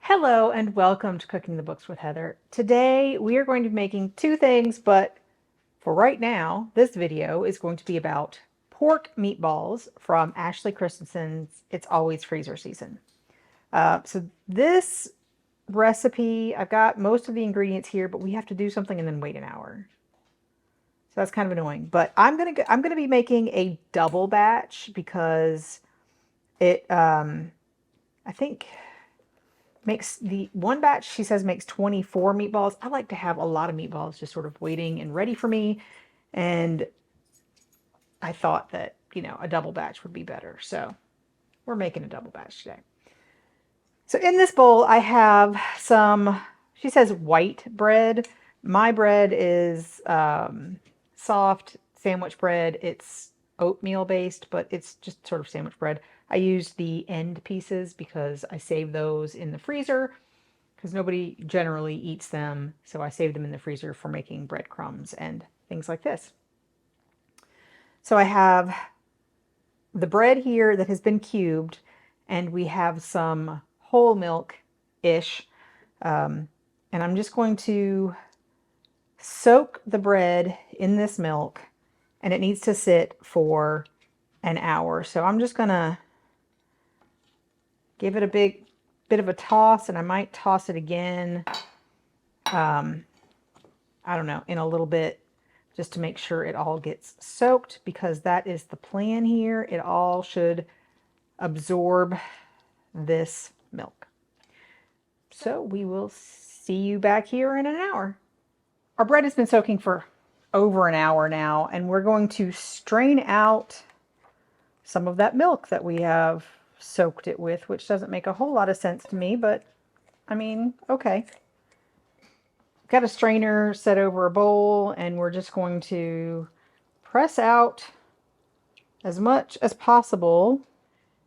Hello and welcome to Cooking the Books with Heather. Today we are going to be making two things, but for right now, this video is going to be about pork meatballs from Ashley Christensen's It's Always Freezer Season. So this recipe, I've got most of the ingredients here, but we have to do something and then wait an hour. So that's kind of annoying. But I'm gonna be making a double batch because it I think makes the one batch, she says, makes 24 meatballs. I like to have a lot of meatballs just sort of waiting and ready for me. And I thought that, a double batch would be better. So we're making a double batch today. So in this bowl, I have some, she says, white bread. My bread is soft sandwich bread. It's oatmeal based, but it's just sort of sandwich bread. I used the end pieces because I save those in the freezer because nobody generally eats them. So I saved them in the freezer for making breadcrumbs and things like this. So I have the bread here that has been cubed, and we have some whole milk-ish. And I'm just going to soak the bread in this milk, and it needs to sit for an hour. So I'm just going to give it a bit of a toss, and I might toss it again, I don't know, in a little bit, just to make sure it all gets soaked, because that is the plan here. It all should absorb this milk. So we will see you back here in an hour. Our bread has been soaking for over an hour now, and we're going to strain out some of that milk that we have soaked it with, which doesn't make a whole lot of sense to me, but I mean, okay. Got a strainer set over a bowl, and we're just going to press out as much as possible,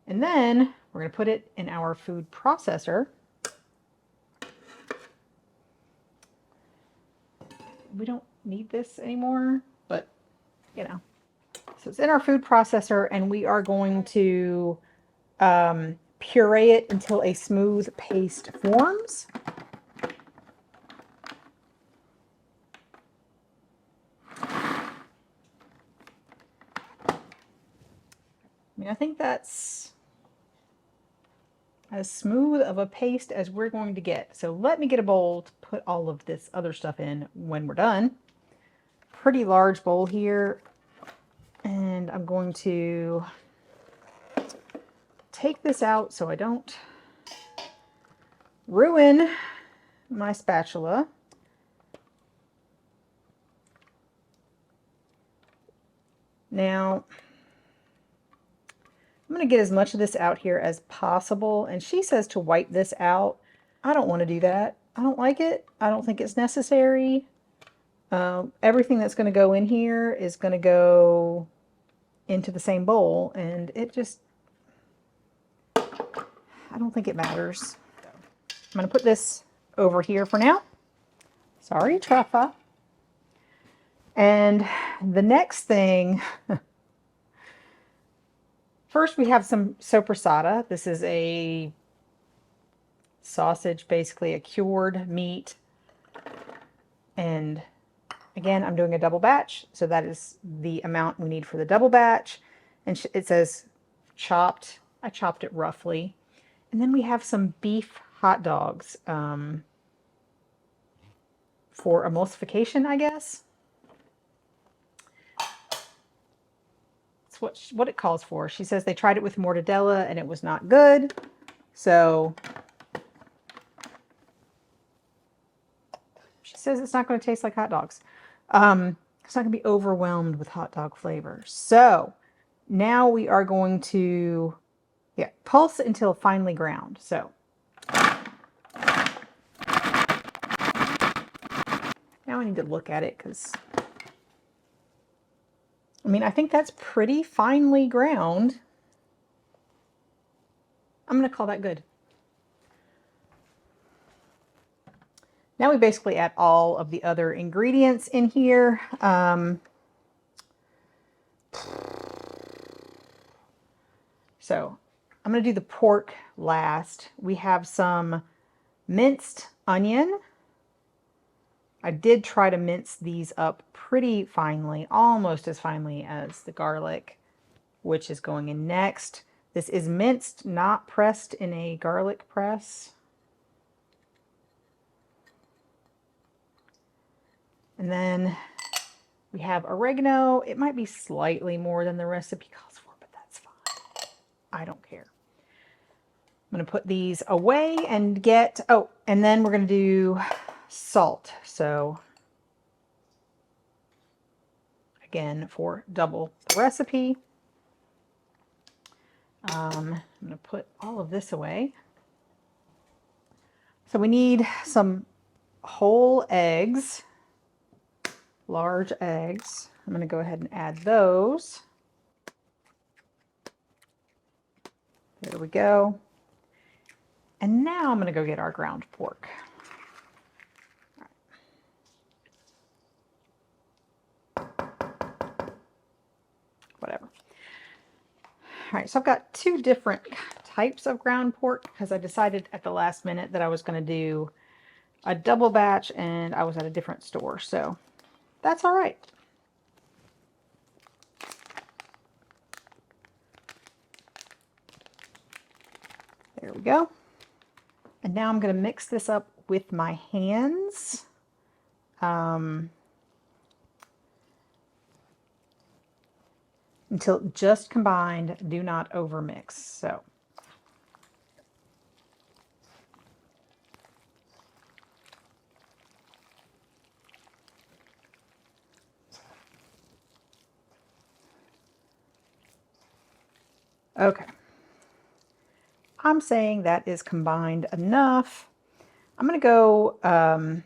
and then we're going to put it in our food processor. We don't need this anymore, but so it's in our food processor, and we are going to puree it until a smooth paste forms. I think that's as smooth of a paste as we're going to get. So let me get a bowl to put all of this other stuff in when we're done. Pretty large bowl here. And I'm going to take this out so I don't ruin my spatula. Now, I'm going to get as much of this out here as possible. And she says to wipe this out. I don't want to do that. I don't like it. I don't think it's necessary. Everything that's going to go in here is going to go into the same bowl. And it just, I don't think it matters. I'm going to put this over here for now. Sorry, Truffa. And the next thing, first we have some soppressata. This is a sausage, basically a cured meat. And again, I'm doing a double batch, so that is the amount we need for the double batch. And it says chopped. I chopped it roughly. And then we have some beef hot dogs for emulsification, I guess. What it calls for. She says they tried it with mortadella and it was not good. So she says it's not going to taste like hot dogs. It's not going to be overwhelmed with hot dog flavor. So now we are going to pulse until finely ground. So now I need to look at it because I think that's pretty finely ground. I'm going to call that good. Now we basically add all of the other ingredients in here. So I'm going to do the pork last. We have some minced onion. I did try to mince these up pretty finely, almost as finely as the garlic, which is going in next. This is minced, not pressed in a garlic press. And then we have oregano. It might be slightly more than the recipe calls for, but that's fine. I don't care. I'm going to put these away and get, oh, and then we're going to do salt. So again, for double the recipe, I'm going to put all of this away. So we need some whole eggs, large eggs. I'm going to go ahead and add those. There we go. And now I'm going to go get our ground pork. Whatever. All right, so I've got two different types of ground pork because I decided at the last minute that I was going to do a double batch and I was at a different store, so that's all right. There we go. And now I'm going to mix this up with my hands. Until just combined, do not overmix. So okay. I'm saying that is combined enough. I'm going to go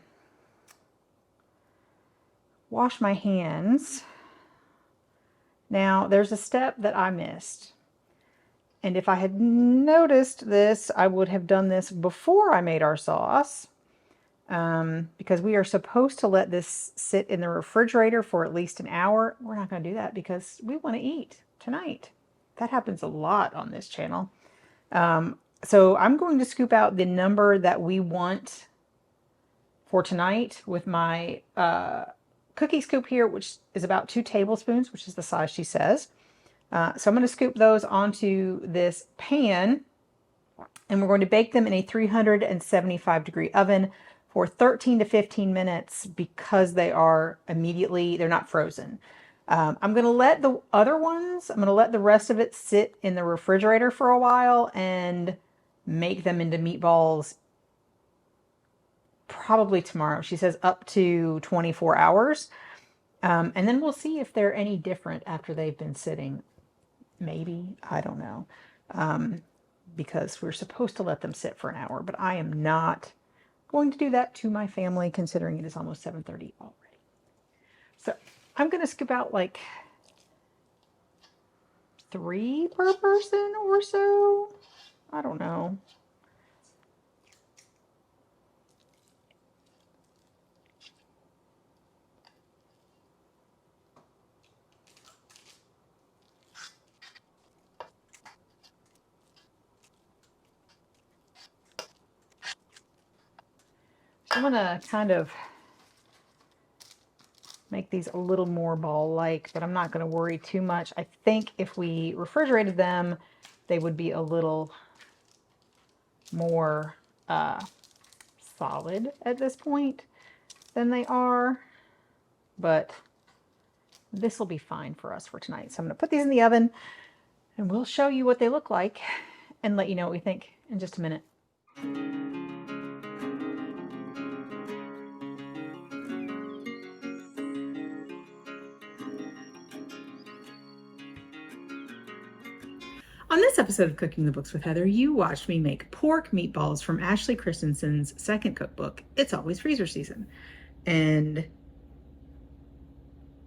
wash my hands. Now, there's a step that I missed. And if I had noticed this, I would have done this before I made our sauce. Because we are supposed to let this sit in the refrigerator for at least an hour. We're not going to do that because we want to eat tonight. That happens a lot on this channel. So I'm going to scoop out the number that we want for tonight with my cookie scoop here, which is about 2 tablespoons, which is the size she says. So I'm going to scoop those onto this pan, and we're going to bake them in a 375-degree oven for 13 to 15 minutes because they are they're not frozen. I'm going to let the other ones, I'm going to let the rest of it sit in the refrigerator for a while and make them into meatballs probably tomorrow. She says up to 24 hours. And then we'll see if they're any different after they've been sitting. Maybe, I don't know. Because we're supposed to let them sit for an hour, but I am not going to do that to my family considering it is almost 7:30 already. So I'm going to scoop out like 3 per person or so. I don't know. I'm going to kind of make these a little more ball-like, but I'm not going to worry too much. I think if we refrigerated them, they would be a little more solid at this point than they are, but this will be fine for us for tonight. So I'm going to put these in the oven and we'll show you what they look like and let you know what we think in just a minute. On this episode of Cooking the Books with Heather, you watched me make pork meatballs from Ashley Christensen's second cookbook, It's Always Freezer Season. And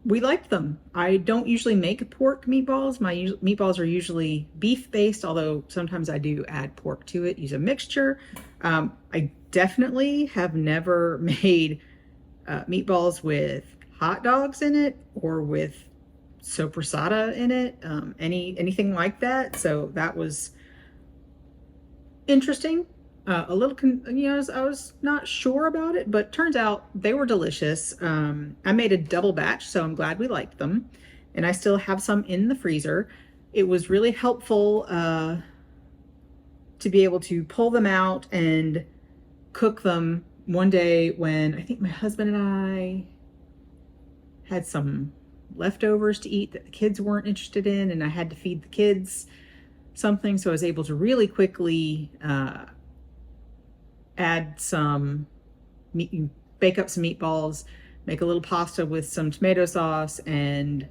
we liked them. I don't usually make pork meatballs. My meatballs are usually beef-based, although sometimes I do add pork to it, use a mixture. I definitely have never made meatballs with hot dogs in it or with soppressata in it, anything like that. So that was interesting. A little, I was not sure about it, but turns out they were delicious. I made a double batch, so I'm glad we liked them. And I still have some in the freezer. It was really helpful to be able to pull them out and cook them one day when I think my husband and I had some leftovers to eat that the kids weren't interested in, and I had to feed the kids something, so I was able to really quickly add some meat, bake up some meatballs, make a little pasta with some tomato sauce, and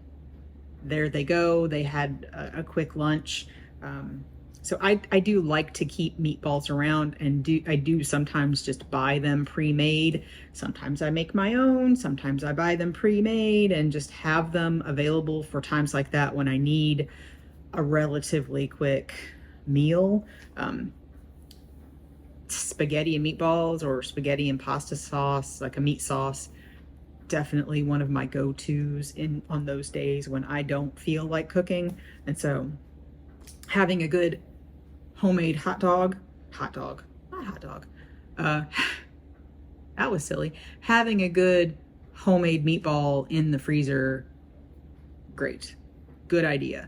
there they go. They had a quick lunch. So I do like to keep meatballs around, and I do sometimes just buy them pre-made. Sometimes I make my own, sometimes I buy them pre-made and just have them available for times like that when I need a relatively quick meal. Spaghetti and meatballs or spaghetti and pasta sauce, like a meat sauce, definitely one of my go-tos on those days when I don't feel like cooking. And so having a good homemade not hot dog, that was silly. Having a good homemade meatball in the freezer, great, good idea.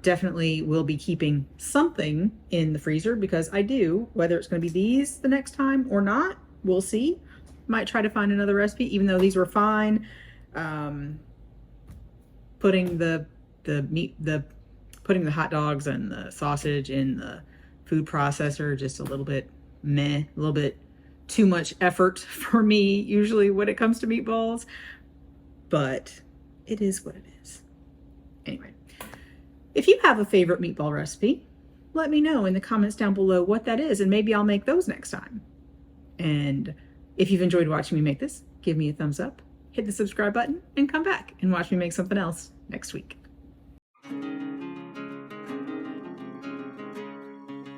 Definitely will be keeping something in the freezer because I do, whether it's going to be these the next time or not, we'll see. Might try to find another recipe, even though these were fine. Putting the hot dogs and the sausage in the food processor, just a little bit meh, a little bit too much effort for me usually when it comes to meatballs, but it is what it is. Anyway, if you have a favorite meatball recipe, let me know in the comments down below what that is, and maybe I'll make those next time. And if you've enjoyed watching me make this, give me a thumbs up, hit the subscribe button, and come back and watch me make something else next week.